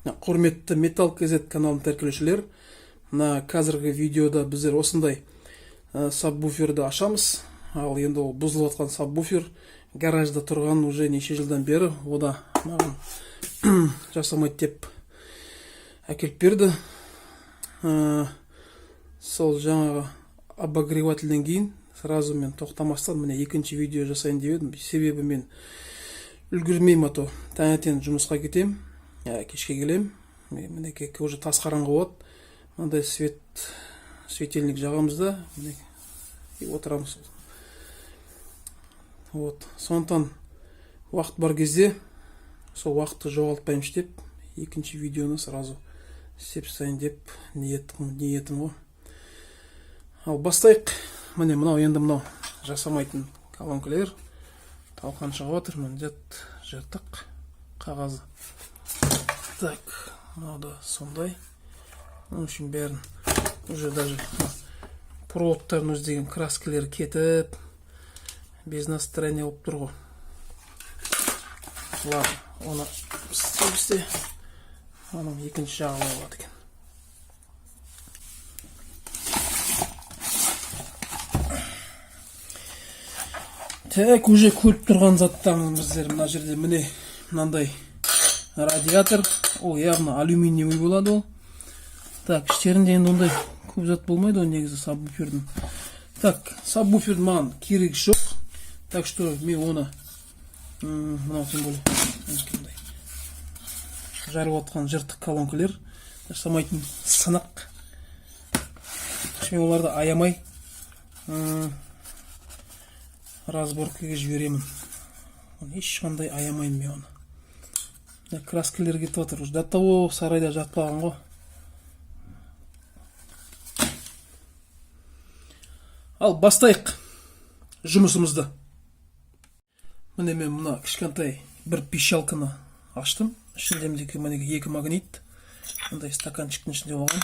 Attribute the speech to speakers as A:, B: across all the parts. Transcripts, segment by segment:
A: Құрметті Металл KZ каналының тәркелеушілер, мына қазіргі видеода біздер осындай сабвуферді ашамыз. Ал енді ол бұзылып жатқан сабвуфер гаражда тұрған уже неше жылдан бері, ода маған жасамайды деп әкеліп берді. Сол жаңағы обогревательден кейін сразу мен тоқтамастан міне екінші видео жасайын деп едім. Себебі мен үлгермеймін, ато таңертең жұмысқа кетем, кешке келем, мінекей уже тас қараңғы болады. Мындай светильник жағамыз да, мінекей отырамыз. Вот, сондықтан уақыт бар кезде сол уақытты жоғалтпаймыншы деп екінші видеоны сразу істеп тастайын деп ниетім ғой. Ал бастайық. Міне мынау енді мынау жасамайтын колонкалар. Талқан шығып отыр, міне жыртық қағазы. Так, мынау да сондай. Оның үшін бәрін уже даже проводтарын өздеген краскілер кетіп, без настроения болып тұр ғой. Ладно, оны істеймізде. Оның екінші жағылай болады екен. Так, уже көріп тұрған заттарымыздар мына жерде міне мынандай радиатор. Ол яғни алюминиевый болады ол. Так, іштерінде енді ондай көп зат болмайды ол негізі сабвуфердің. Так, сабвуфердің маған керегі жоқ. Так что мен оны мынау тем более жарып отқан жыртық колонкалар, жасамайтын сынық. Мен оларды аямай разборкаға жіберемін. Ешқандай аямайын мен оны. Краскілер кетіп отыр. До того сарайда жатпаған ғой. Ал бастайық жұмысымызды. Міне мен мына кішкентай бір пищалканы аштым. Ішінде мінекей екі магнит. Мындай стаканчиктің ішінде болған.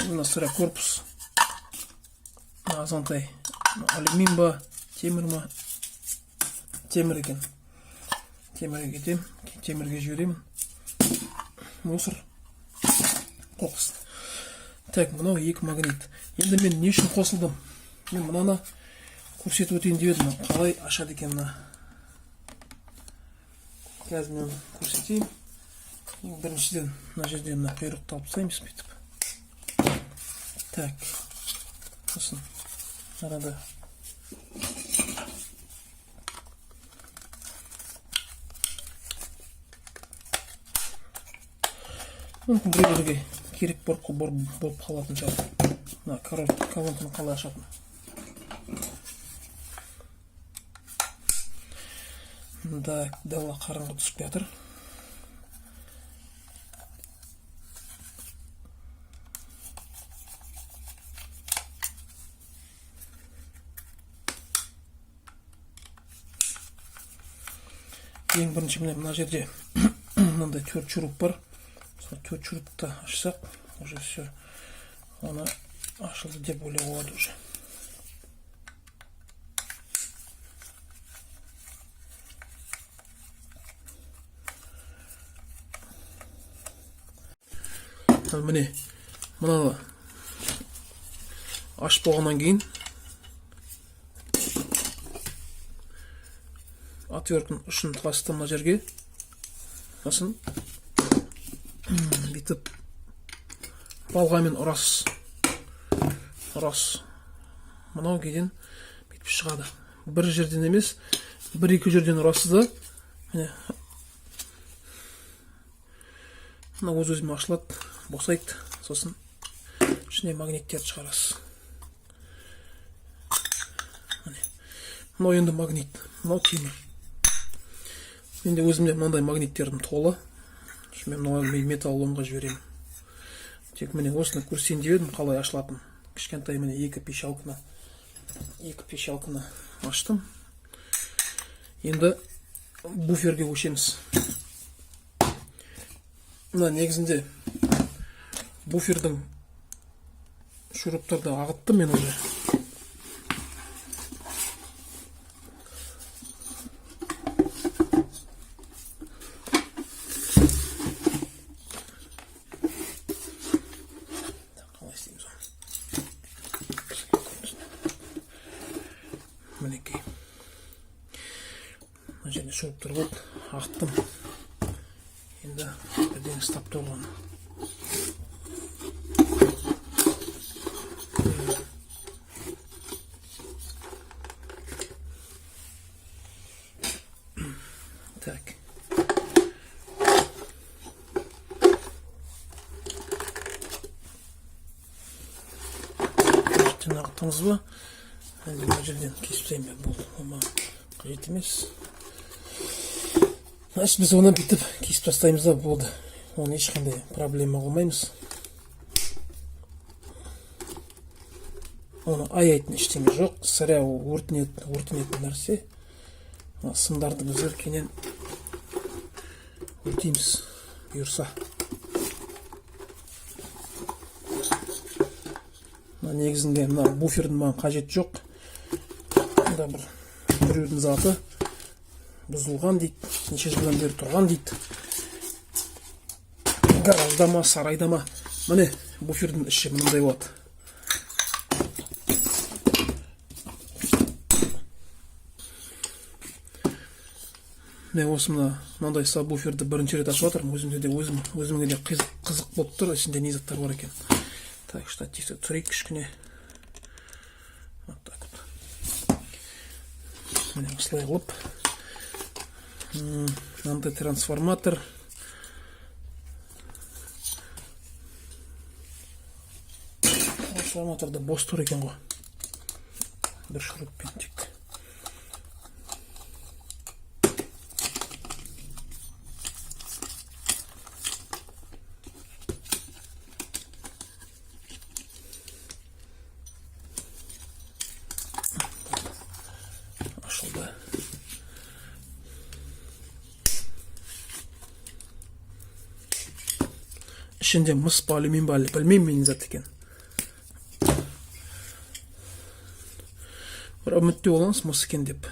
A: Мына сірә корпус. Азантай алюмин ба, темір ма? Темір екен. Темірге кетем, темірге жіберемін. Мусор. Қоқыс. Так, мынау екі магнит. Енді мен не үшін қосылдым? Мен мынаны көрсетіп өтейін деп едім. Қалай ашады екен мына. Қазір мен көрсетейін. Біріншіден мына жерде мына құйрықты алып тастаймыз бүйтіп. Так. Сосын арада мүмкін біреулерге керек болып қалатын шығар. Мына колонканы қалай ашатын. Да, дала қараңғы түсіп жатыр. Ең бірінші мына жерде мынандай 4 шуруп бар. Сол 4 шурупты ашсақ, уже все. Оны ашылды деп ойлауға болады уже. Міне мынаны ашып болғаннан кейін отвертканың ұшын тастым мына жерге. Сосын бүйтіп балғамен ұрасыз. Мынау кейден бүйтіп шығады. Бір жерден емес, бір-екі жерден ұрасыз да. Міне мына өз-өзіме ашылады, босайды. Сосын ішіне магниттерді шығарасыз. Мынау енді магнит, мынау темір. Менде өзімде мынандай магниттердің толы. Мен мынау металл ломға жіберемін. Тек міне осыны көрсетейін деп едім, қалай ашылатын. Кішкентай міне екі пищалканы аштым. Енді буферге көшеміз. Мына негізінде буфердің шуруптарды ағыттым мен уже. шуруптар болды, ақтым. Енді бірден ұстап тұрған. Так. Ақтыңыз ба? Әлде бұл жерден кесіп тастайын ба? Бұл ома қажет емес. Значит, біз оны бүйтіп кесіп тастаймыз да болды. Оны ешқандай проблема қылмаймыз. Оны аяйтын ештеңе жоқ. Сірә өртенетін нәрсе. Сымдарды біз өркенен өртейміз бұйырса. Негізінде мына буфердің маған қажет жоқ. Мұнда біреудің заты бұзылған дейді, неше жылдан бері тұрған дейді. Гаражда ма, сарайда ма. Міне буфердің іші мынандай болады. Мен осы мынандай сабвуферді бірінші рет ашып жатырмын. Өзімге де қызық болып тұр, ішінде не заттар бар екен. Так, штативті түсірейік кішкене. Вот так вот. Міне осылай қылып. Мынандай трансформатор. Трансформаторда бос тұр екен ғой. Бір шуруппен тек. Ашылды. Ішінде мыс па, алюмин ба, білмеймін мен зат екен. Бір үмітте болаңыз, мыс екен деп.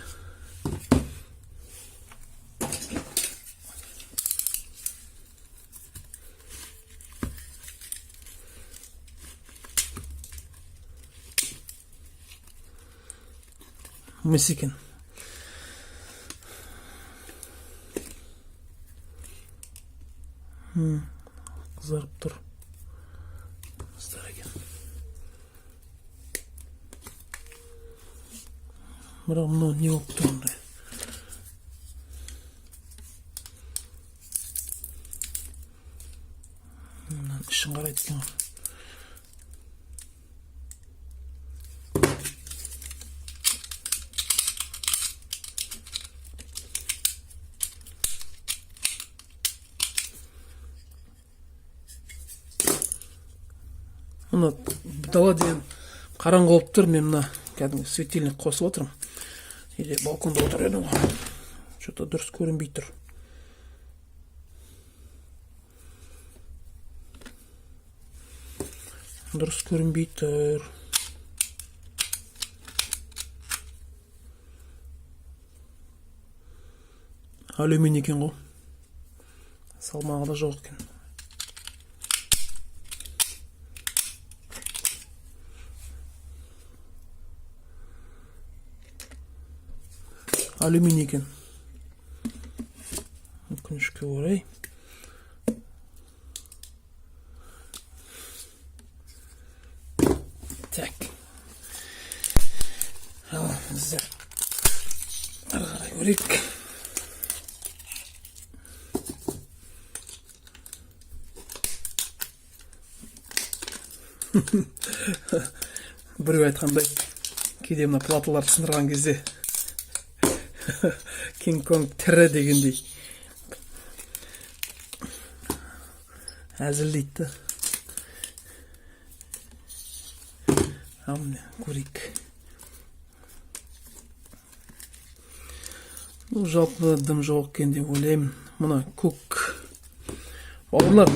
A: Мыс екен. Қызарып тұр. Мыстар екен. Бірақ мынау не болып тұр ондай? Ішін қарайды екен ғой. Мына дала деген қараңғы болып тұр. Мен мына кәдімгі светильник қосып отырмын. Или балконда отыр едім ғой. Что-то дұрыс көрінбей тұр. Дұрыс көрінбей тұр. Алюминий екен ғой. Салмағы да жоқ екен. Алюминий екен. Өкінішке орай. Так. Ал, біздер ары қарай көрейік. Біреу айтқандай, кейде мына платалар сындырған кезде Кинг-Конг тірі дегендей әзілдейді. Амне көрейік. Жалпы дым жоқ екен деп ойлаймын. Мына көк. Бауырлар,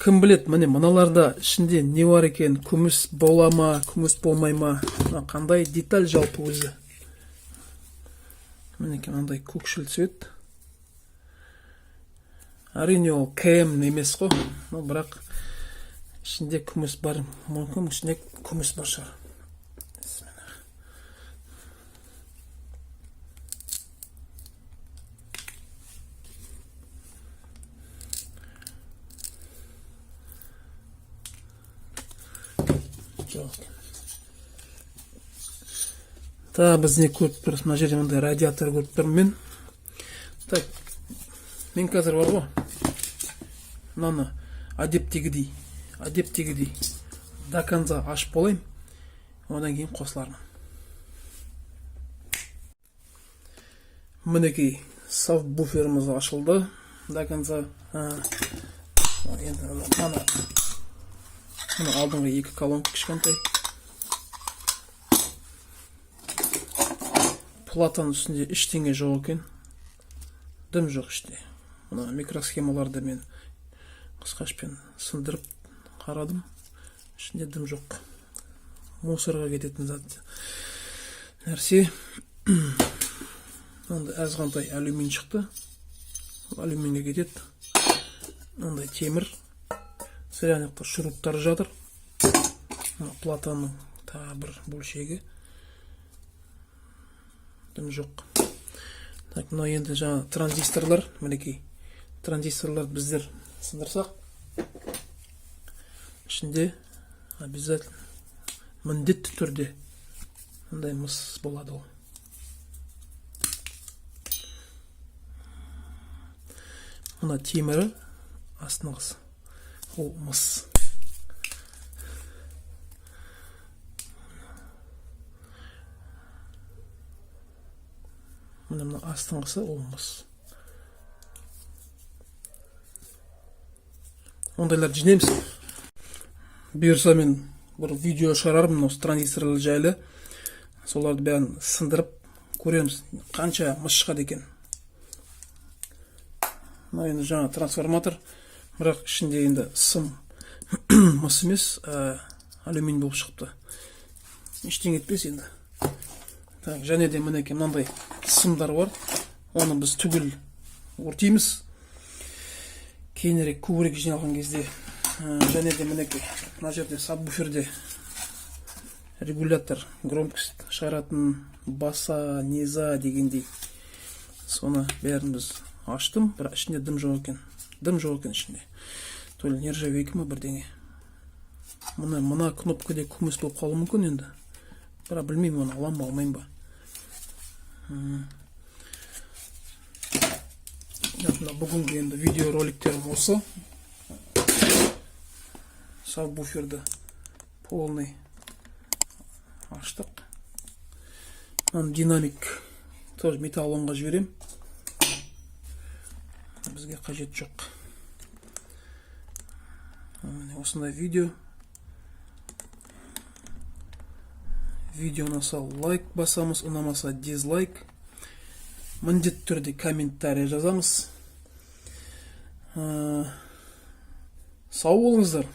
A: кім білет, міне мыналарда ішінде не бар екен? Күміс бола ма, күміс болмай ма? Қандай деталь жалпы өзі? Мінеке мынандай көкшіл цвет. Әрине ол кем емес қой. Бірақ ішінде күміс бар. Мүмкін ішінде күміс бар шығар. жоқ екен. Та біз не көріп тұрмыз, мына жерде мындай радиатор көріп тұрмын мен. Так, мен қазір бар ғой, мынаны әдептегідей до конца ашып болайын, одан кейін қосылармын. Мінекей сабвуферіміз ашылды до конца. Енді мына алдыңғы екі колонка кішкентай. Платаның үстінде ештеңе жоқ екен. Дым жоқ іште. Мына микросхемаларды мен қысқашпен сындырып қарадым. Ішінде дым жоқ. Мусорға кететін зат нәрсе. Мынандай азғантай алюмин шықты. Алюминге кетеді. Мынандай темір. Сырянықта шуруптары жатыр. Платаның тағы бір бөлшегі. Дым жоқ. Так, мына енді жаңа транзисторлар, мінекей. Транзисторлар біздер сындырсақ, ішінде обязательно міндетті түрде мындай мыс болады ол. Мына темірі астыңғысы. Ол мыс. Мына астыңғысы ол мыс. Ондайларды жинаймыз. Бұйырса мен бір видео шығарармын осы транзисторлар жайлы. Соларды бәрін сындырып көреміз, қанша мыс шығады екен. Мына енді жаңа трансформатор, бірақ ішінде енді сым мыс емес, алюмин болып шықты. Ештеңе етпес енді. Так, және де мінекей мынандай сымдар бар. Оны біз түгел өртейміз. Кейінірек көбірек жиналған кезде. Және де мінекей мына жерде сабвуферде регулятор громкость шығаратын баса, низа дегендей. Соны бәрін біз аштым, бірақ ішінде дым жоқ екен. Дым жоқ екен ішінде. То ли нержавейка ма бірдеңе. Мына кнопкада күміс болып қалуы мүмкін енді. Бірақ білмеймін, оны аламын ба, алмайым ба. Бүгінгі енді видео роликтерім осы. Сабвуферді полный аштық. Динамик тоже металлонға жіберем. Бізге қажет жоқ. Осындай видео. Видео ұнаса лайк басамыз, ұнамаса дизлайк. Міндетті түрде комментарий жазамыз. Сау болыңыздар.